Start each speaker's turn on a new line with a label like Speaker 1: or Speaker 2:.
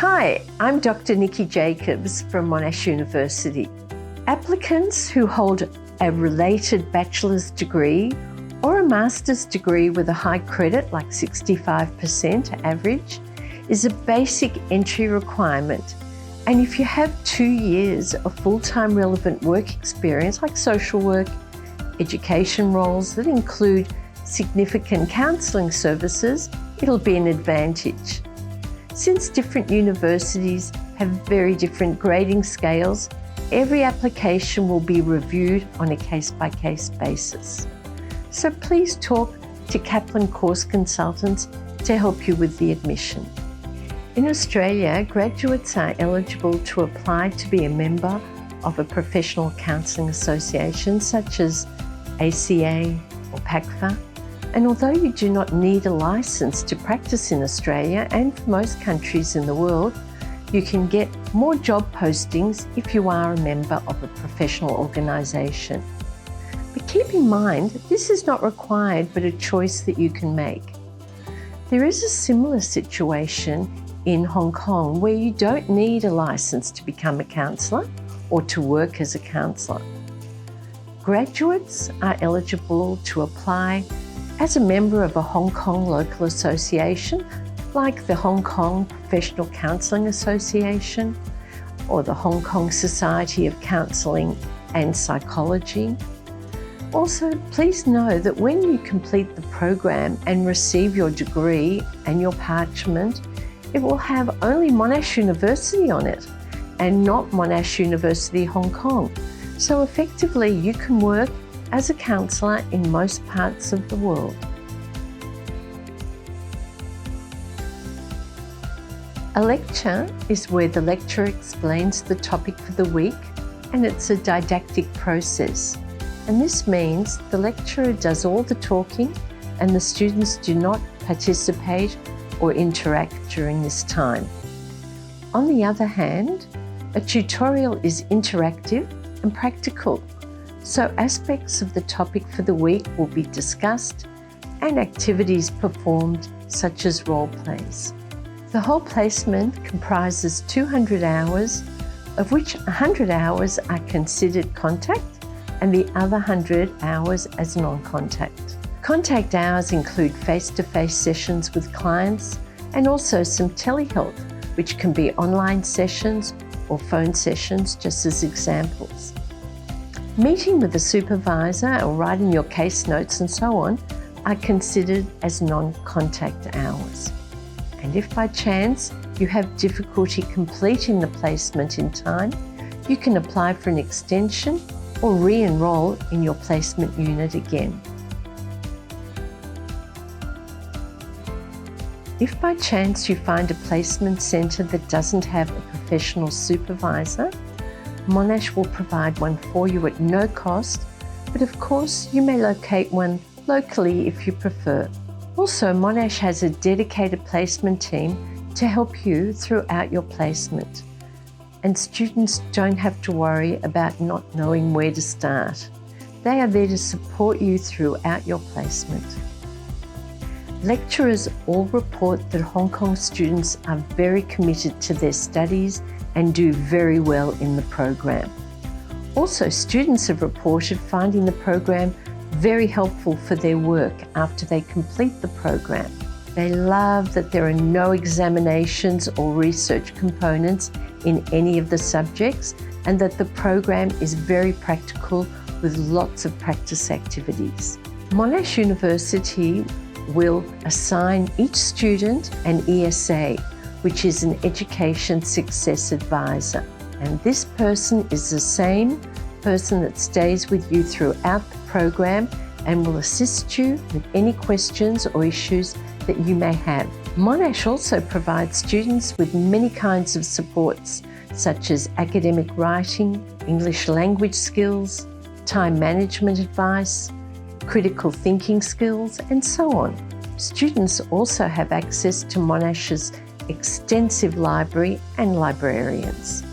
Speaker 1: Hi, I'm Dr. Nicky Jacobs from Monash University. Applicants who hold a related bachelor's degree or a master's degree with a high credit, like 65% average, is a basic entry requirement. And if you have 2 years of full-time relevant work experience, like social work, education roles that include significant counselling services, it'll be an advantage. Since different universities have very different grading scales, every application will be reviewed on a case-by-case basis. So please talk to Kaplan course consultants to help you with the admission. In Australia, graduates are eligible to apply to be a member of a professional counselling association such as ACA or PACFA. And although you do not need a licence to practice in Australia and for most countries in the world, you can get more job postings if you are a member of a professional organisation. But keep in mind, this is not required but a choice that you can make. There is a similar situation in Hong Kong where you don't need a licence to become a counsellor or to work as a counsellor. Graduates are eligible to apply as a member of a Hong Kong local association, like the Hong Kong Professional Counselling Association or the Hong Kong Society of Counselling and Psychology. Also, please know that when you complete the program and receive your degree and your parchment, it will have only Monash University on it and not Monash University Hong Kong. So effectively, you can work as a counsellor in most parts of the world. A lecture is where the lecturer explains the topic for the week, and it's a didactic process. And this means the lecturer does all the talking and the students do not participate or interact during this time. On the other hand, a tutorial is interactive and practical. So aspects of the topic for the week will be discussed and activities performed such as role plays. The whole placement comprises 200 hours, of which 100 hours are considered contact and the other 100 hours as non-contact. Contact hours include face-to-face sessions with clients and also some telehealth, which can be online sessions or phone sessions, just as examples. Meeting with a supervisor or writing your case notes and so on are considered as non-contact hours. And if by chance you have difficulty completing the placement in time, you can apply for an extension or re-enroll in your placement unit again. If by chance you find a placement centre that doesn't have a professional supervisor, Monash will provide one for you at no cost, but of course you may locate one locally if you prefer. Also, Monash has a dedicated placement team to help you throughout your placement, and students don't have to worry about not knowing where to start. They are there to support you throughout your placement. Lecturers all report that Hong Kong students are very committed to their studies and do very well in the program. Also, students have reported finding the program very helpful for their work after they complete the program. They love that there are no examinations or research components in any of the subjects and that the program is very practical with lots of practice activities. Monash University will assign each student an ESA, which is an Education Success Advisor. And this person is the same person that stays with you throughout the program and will assist you with any questions or issues that you may have. Monash also provides students with many kinds of supports, such as academic writing, English language skills, time management advice, critical thinking skills, and so on. Students also have access to Monash's extensive library and librarians.